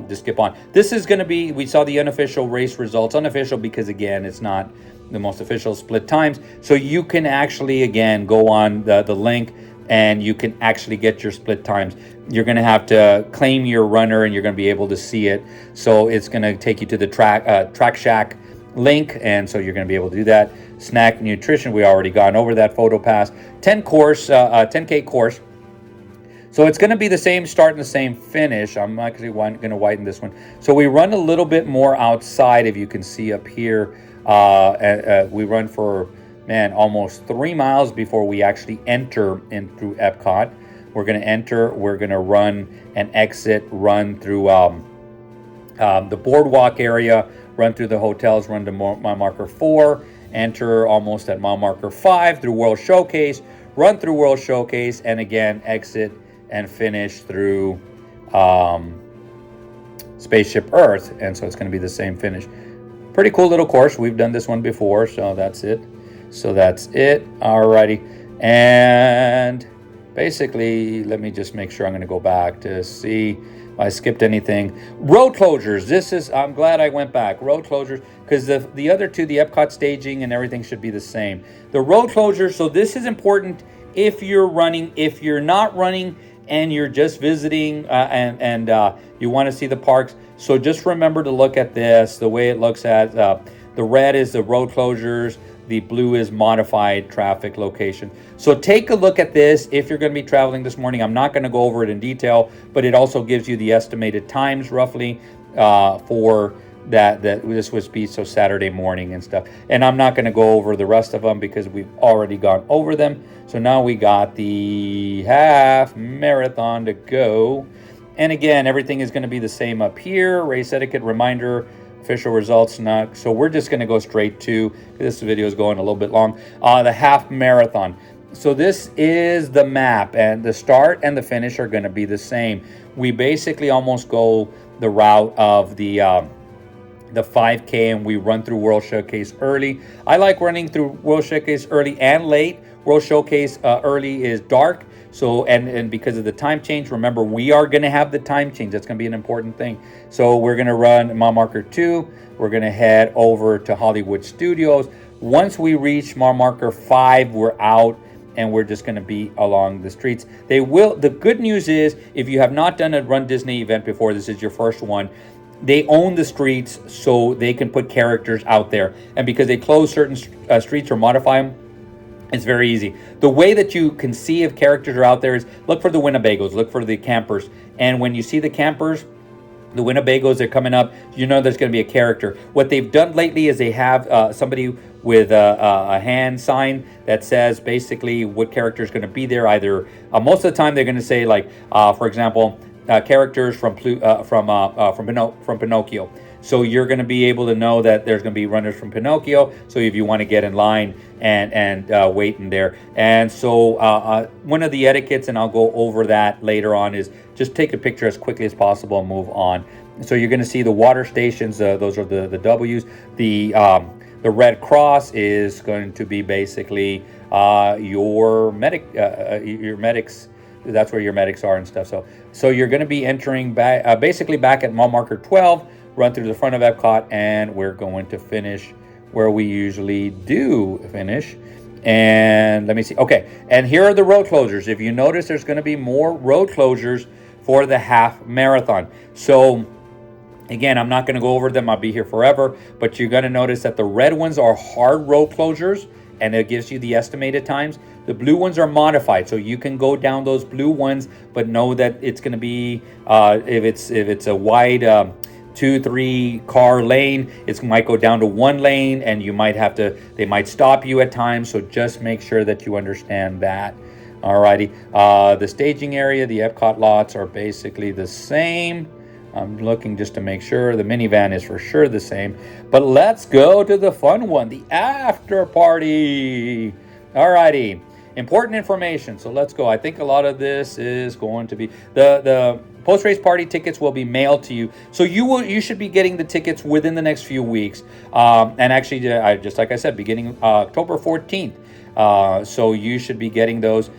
Speaker 2: just skip on. This is going to be, we saw the unofficial race results. Unofficial because, again, it's not the most official split times. So you can actually, again, go on the link and you can actually get your split times. You're going to have to claim your runner and you're going to be able to see it. So it's going to take you to the Track Shack link, and so you're going to be able to do that. Snack nutrition, we already gone over that. Photo pass, 10K course. So it's going to be the same start and the same finish. I'm actually going to widen this one. So we run a little bit more outside, if you can see up here. We run for, almost 3 miles before we actually enter in through Epcot. We're going to enter, we're going to run and exit, run through the boardwalk area, run through the hotels, run to mile marker 4, enter almost at mile marker 5 through World Showcase, run through World Showcase, and again exit and finish through Spaceship Earth. And so it's going to be the same finish. Pretty cool little course. We've done this one before, so that's it. Alrighty. And basically, let me just make sure. I'm going to go back to see if I skipped anything. Road closures. I'm glad I went back. Road closures, because the other two, the Epcot staging and everything, should be the same. The road closures, so this is important if you're running. If you're not running and you're just visiting and you want to see the parks, so just remember to look at this. The way it looks at the red is the road closures, the blue is modified traffic location. So take a look at this if you're going to be traveling this morning. I'm not going to go over it in detail, but it also gives you the estimated times roughly for that this would be, so Saturday morning and stuff. And I'm not going to go over the rest of them because we've already gone over them. So now we got the half marathon to go. And again, everything is going to be the same up here. Race etiquette, reminder, official results, not. So we're just going to go straight to, this video is going a little bit long, the half marathon. So this is the map, and the start and the finish are going to be the same. We basically almost go the route of the 5K, and we run through World Showcase early. I like running through World Showcase early and late. World Showcase early is dark. So, and because of the time change, remember, we are going to have the time change. That's going to be an important thing. So we're going to run mile marker 2. We're going to head over to Hollywood Studios. Once we reach mile marker 5, we're out, and we're just going to be along the streets. The good news is, if you have not done a runDisney event before, this is your first one, they own the streets, so they can put characters out there. And because they close certain streets or modify them, it's very easy. The way that you can see if characters are out there is look for the Winnebagos, look for the campers. And when you see the campers, the Winnebagos are coming up, you know there's going to be a character. What they've done lately is they have somebody with a hand sign that says basically what character is going to be there. Either most of the time they're going to say, like, for example, characters from Pinocchio. So you're going to be able to know that there's going to be runners from Pinocchio. So if you want to get in line and wait in there. And so one of the etiquettes, and I'll go over that later on, is just take a picture as quickly as possible and move on. So you're going to see the water stations. Those are the W's. The Red Cross is going to be basically your medics. That's where your medics are and stuff. So you're going to be entering back, basically back at mile marker 12. Run through the front of Epcot, and we're going to finish where we usually do finish. And let me see. Okay, and here are the road closures. If you notice, there's going to be more road closures for the half marathon. So again, I'm not going to go over them. I'll be here forever. But you're going to notice that the red ones are hard road closures, and it gives you the estimated times. The blue ones are modified, so you can go down those blue ones, but know that it's going to be if it's a wide 2-3 car lane. It might go down to 1 lane, and you might have to, they might stop you at times. So just make sure that you understand that. Alrighty, the staging area, the Epcot lots are basically the same. I'm looking just to make sure. The minivan is for sure the same. But let's go to the fun one, the after party. Alrighty, important information. So let's go. I think a lot of this is going to be the post-race party tickets will be mailed to you. So you should be getting the tickets within the next few weeks. And actually, just like I said, beginning October 14th. So you should be getting those.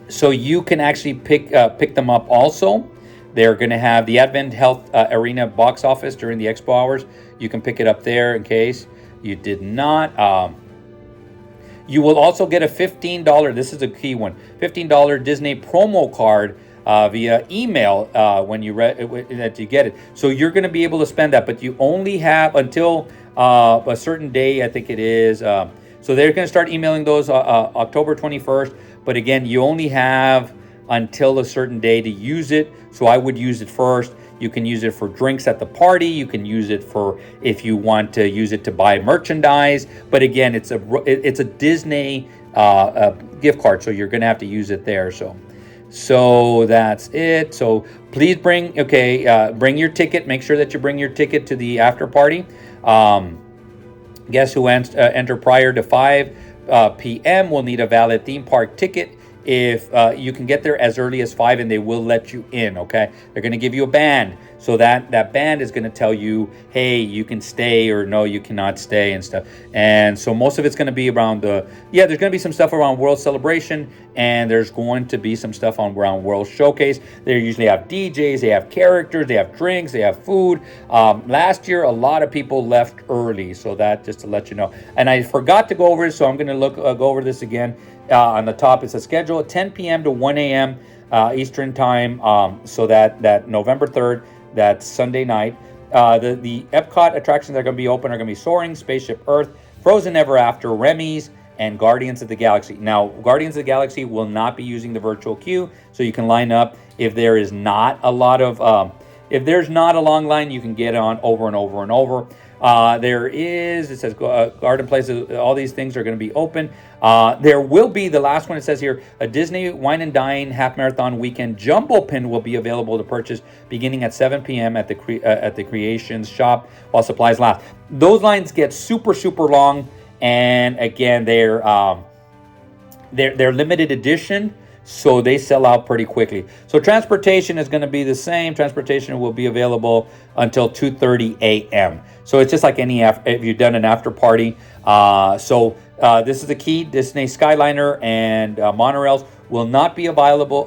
Speaker 2: So you can actually pick them up also. They're going to have the Advent Health Arena box office during the expo hours. You can pick it up there in case you did not. You will also get a $15, this is a key one, $15 Disney promo card via email when you that you get it. So you're going to be able to spend that, but you only have until a certain day, I think it is. So they're going to start emailing those October 21st. But again, you only have until a certain day to use it. So I would use it first. You can use it for drinks at the party. You can use it for if you want to use it to buy merchandise. But again, it's a Disney gift card, so you're going to have to use it there. So that's it. So please bring your ticket. Make sure that you bring your ticket to the after party. Guests who enter prior to 5 p.m. will need a valid theme park ticket. If you can get there as early as 5, and they will let you in, okay? They're going to give you a band. So that band is going to tell you, hey, you can stay, or no, you cannot stay and stuff. And so most of it's going to be around there's going to be some stuff around World Celebration, and there's going to be some stuff around World Showcase. They usually have DJs, they have characters, they have drinks, they have food. Last year, a lot of people left early, so that just to let you know. And I forgot to go over it, so I'm going to go over this again. On the top, it says schedule at 10 p.m. to 1 a.m. Eastern time. So that November 3rd, that's Sunday night. The Epcot attractions that are going to be open are going to be Soaring, Spaceship Earth, Frozen Ever After, Remy's, and Guardians of the Galaxy. Now, Guardians of the Galaxy will not be using the virtual queue, so you can line up. If there is not a lot of, if there's not a long line, you can get on over and over and over. It says Garden Places, all these things are going to be open. There will be, the last one it says here, a Disney Wine and Dine Half Marathon Weekend Jumbo Pin will be available to purchase beginning at 7 p.m. at the Creations shop while supplies last. Those lines get super, super long, and again, they're limited edition. So they sell out pretty quickly. So transportation is going to be the same. Transportation will be available until 2:30 a.m. So it's just like if you've done an after party. This is the key. Disney Skyliner and monorails will not be available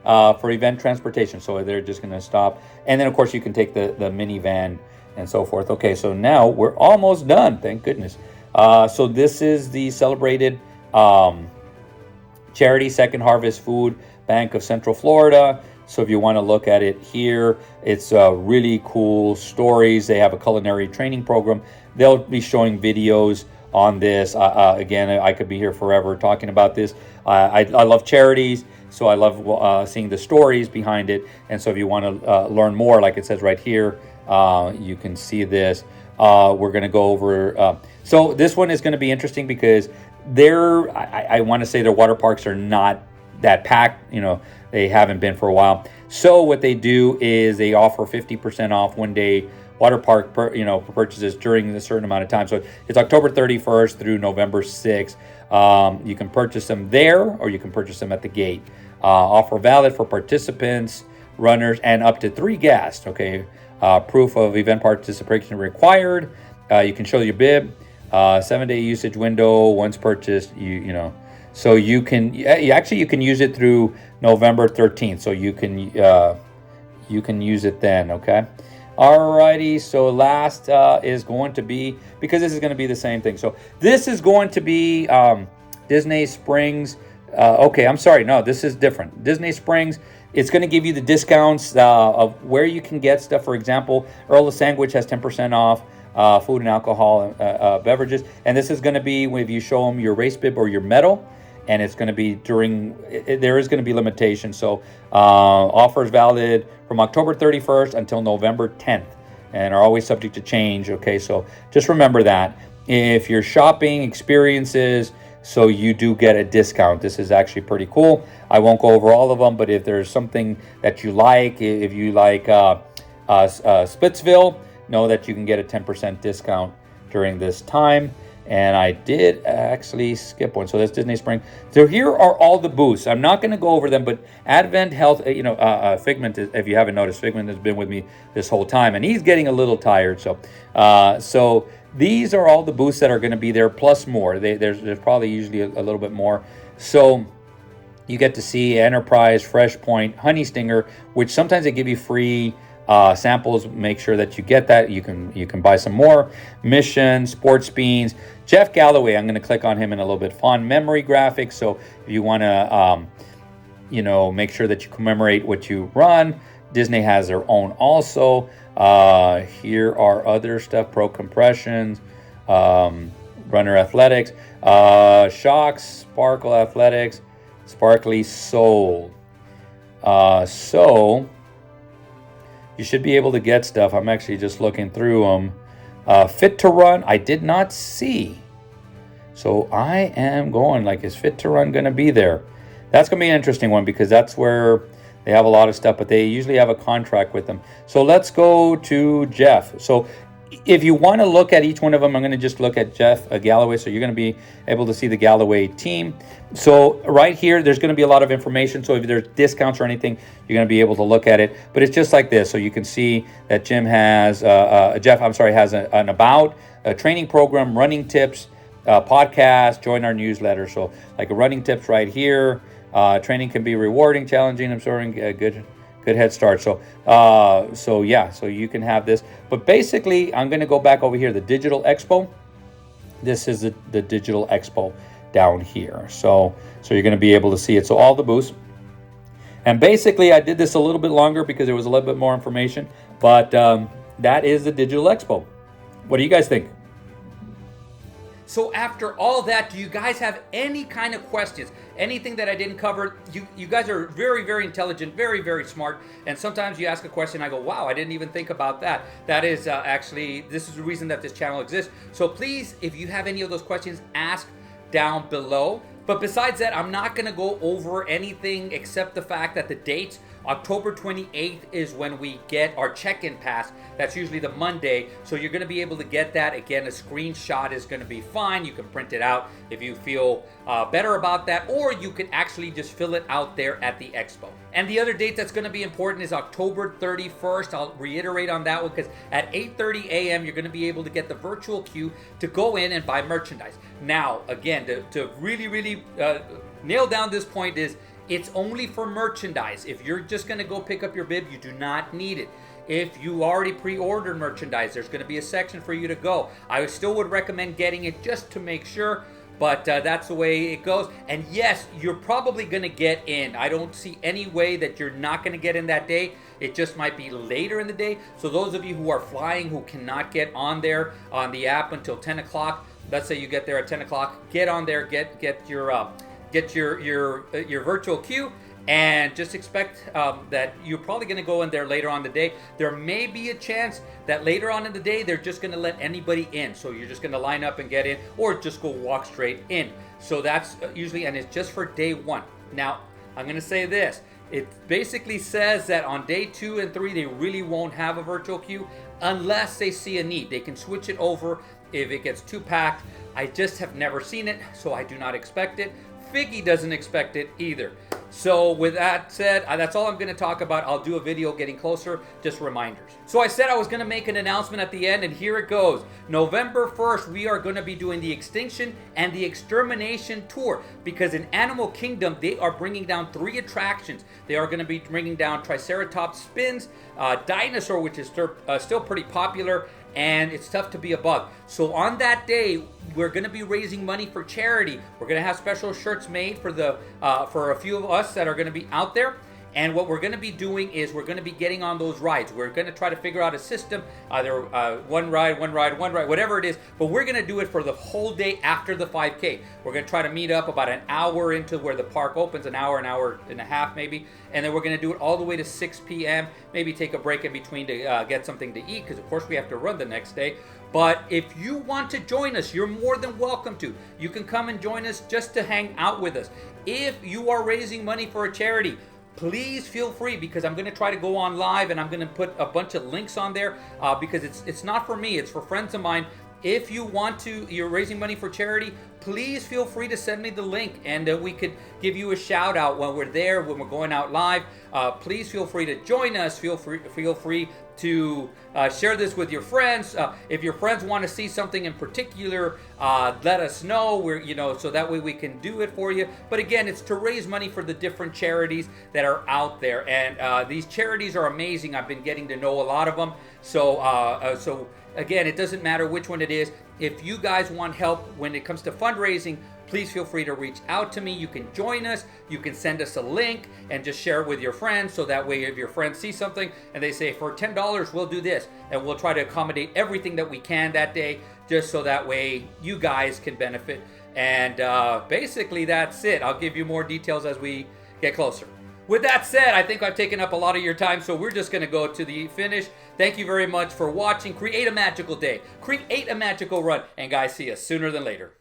Speaker 2: for event transportation. So they're just going to stop. And then, of course, you can take the minivan and so forth. Okay, so now we're almost done. Thank goodness. So this is the celebrated Charity Second Harvest Food Bank of Central Florida. So if you want to look at it here, it's really cool stories. They have a culinary training program. They'll be showing videos on this. Again, I could be here forever talking about this. I love charities, so I love seeing the stories behind it. And so if you want to learn more, like it says right here, you can see this. We're going to go over. So this one is going to be interesting because I want to say their water parks are not that packed. They haven't been for a while. So what they do is they offer 50% off one-day water park purchases during a certain amount of time. So it's October 31st through November 6th. You can purchase them there, or you can purchase them at the gate. Offer valid for participants, runners, and up to 3 guests. Okay, proof of event participation required. You can show your bib. 7-day usage window. Once purchased, so you can use it through November 13th. So you can use it then. Okay. Alrighty. So last is going to be, because this is going to be the same thing. So this is going to be Disney Springs. Okay, I'm sorry. No, this is different. Disney Springs. It's going to give you the discounts of where you can get stuff. For example, Earl of Sandwich has 10% off. Food and alcohol beverages, and this is going to be if you show them your race bib or your medal, and it's going to be there is going to be limitations. So offers valid from October 31st until November 10th, and are always subject to change. Okay, so just remember that if you're shopping experiences, so you do get a discount. This is actually pretty cool. I won't go over all of them, but if there's something that you like, if you like Splitsville, know that you can get a 10% discount during this time. And I did actually skip one. So that's Disney Spring. So here are all the booths. I'm not going to go over them, but Advent Health, Figment, if you haven't noticed, Figment has been with me this whole time, and he's getting a little tired. So these are all the booths that are going to be there, plus more. There's probably usually a little bit more. So you get to see Enterprise, Fresh Point, Honey Stinger, which sometimes they give you free samples. Make sure that you get that. You can buy some more. Mission, Sports Beans, Jeff Galloway. I'm going to click on him in a little bit. Fond Memory Graphics. So if you want to, make sure that you commemorate what you run. Disney has their own also. Here are other stuff. Pro Compressions, Runner Athletics, Shocks, Sparkle Athletics, Sparkly Soul. So you should be able to get stuff. I'm actually just looking through them. Fit to Run, I did not see. So I am going, is Fit to Run going to be there? That's going to be an interesting one, because that's where they have a lot of stuff, but they usually have a contract with them. So let's go to Jeff. So if you want to look at each one of them, I'm going to just look at Jeff Galloway. So you're going to be able to see the Galloway team. So right here, there's going to be a lot of information. So if there's discounts or anything, you're going to be able to look at it. But it's just like this. So you can see that Jeff has an about, a training program, running tips, podcast, join our newsletter. So like running tips right here. Training can be rewarding, challenging, absorbing, good head start. So you can have this. But basically, I'm going to go back over here, the Digital Expo. This is the Digital Expo down here. So you're going to be able to see it. So all the booths. And basically, I did this a little bit longer because there was a little bit more information. But that is the Digital Expo. What do you guys think?
Speaker 1: So after all that, do you guys have any kind of questions? Anything that I didn't cover? You guys are very, very intelligent, very, very smart. And sometimes you ask a question, I go, wow, I didn't even think about that. That is this is the reason that this channel exists. So please, if you have any of those questions, ask down below. But besides that, I'm not going to go over anything except the fact that the dates, October 28th is when we get our check-in pass. That's usually the Monday. So you're going to be able to get that. Again, a screenshot is going to be fine. You can print it out if you feel better about that, or you can actually just fill it out there at the expo. And the other date that's going to be important is October 31st. I'll reiterate on that one because at 8:30 a.m. you're going to be able to get the virtual queue to go in and buy merchandise. Now, again, to really, really nail down this point is it's only for merchandise. If you're just going to go pick up your bib, you do not need it. If you already pre-ordered merchandise, there's going to be a section for you to go. I still would recommend getting it just to make sure, but that's the way it goes. And yes, you're probably going to get in. I don't see any way that you're not going to get in that day. It just might be later in the day. So those of you who are flying, who cannot get on there on the app until 10 o'clock, let's say you get there at 10 o'clock, get on there, get your virtual queue, and just expect that you're probably going to go in there later on in the day. There may be a chance that later on in the day they're just going to let anybody in, so you're just going to line up and get in, or just go walk straight in. So that's usually, and it's just for day one. Now I'm going to say this, it basically says that on day 2 and 3 they really won't have a virtual queue unless they see a need. They can switch it over if it gets too packed. I just have never seen it, so I do not expect it. Figgy doesn't expect it either. So with that said, that's all I'm going to talk about. I'll do a video getting closer, just reminders. So I said I was going to make an announcement at the end, and here it goes. November 1st, we are going to be doing the Extinction and the Extermination Tour, because in Animal Kingdom, they are bringing down 3 attractions. They are going to be bringing down Triceratops Spins, Dinosaur, which is still pretty popular, and it's tough to be a bug. So on that day, we're going to be raising money for charity. We're going to have special shirts made for a few of us that are going to be out there. And what we're going to be doing is we're going to be getting on those rides. We're going to try to figure out a system, either one ride, whatever it is. But we're going to do it for the whole day after the 5K. We're going to try to meet up about an hour into where the park opens, an hour and a half maybe. And then we're going to do it all the way to 6 p.m. Maybe take a break in between to get something to eat, because of course we have to run the next day. But if you want to join us, you're more than welcome to. You can come and join us just to hang out with us. If you are raising money for a charity, please feel free, because I'm going to try to go on live and I'm going to put a bunch of links on there because it's not for me, it's for friends of mine. If you want to, you're raising money for charity, please feel free to send me the link, and we could give you a shout out when we're there, when we're going out live. Please feel free to join us. Feel free to share this with your friends. If your friends want to see something in particular, let us know. So that way we can do it for you. But again, it's to raise money for the different charities that are out there, and these charities are amazing. I've been getting to know a lot of them. So again, it doesn't matter which one it is. If you guys want help when it comes to fundraising, please feel free to reach out to me. You can join us. You can send us a link and just share it with your friends. So that way, if your friends see something and they say, for $10, we'll do this. And we'll try to accommodate everything that we can that day, just so that way you guys can benefit. And basically, that's it. I'll give you more details as we get closer. With that said, I think I've taken up a lot of your time, so we're just going to go to the finish. Thank you very much for watching. Create a magical day. Create a magical run. And guys, see you sooner than later.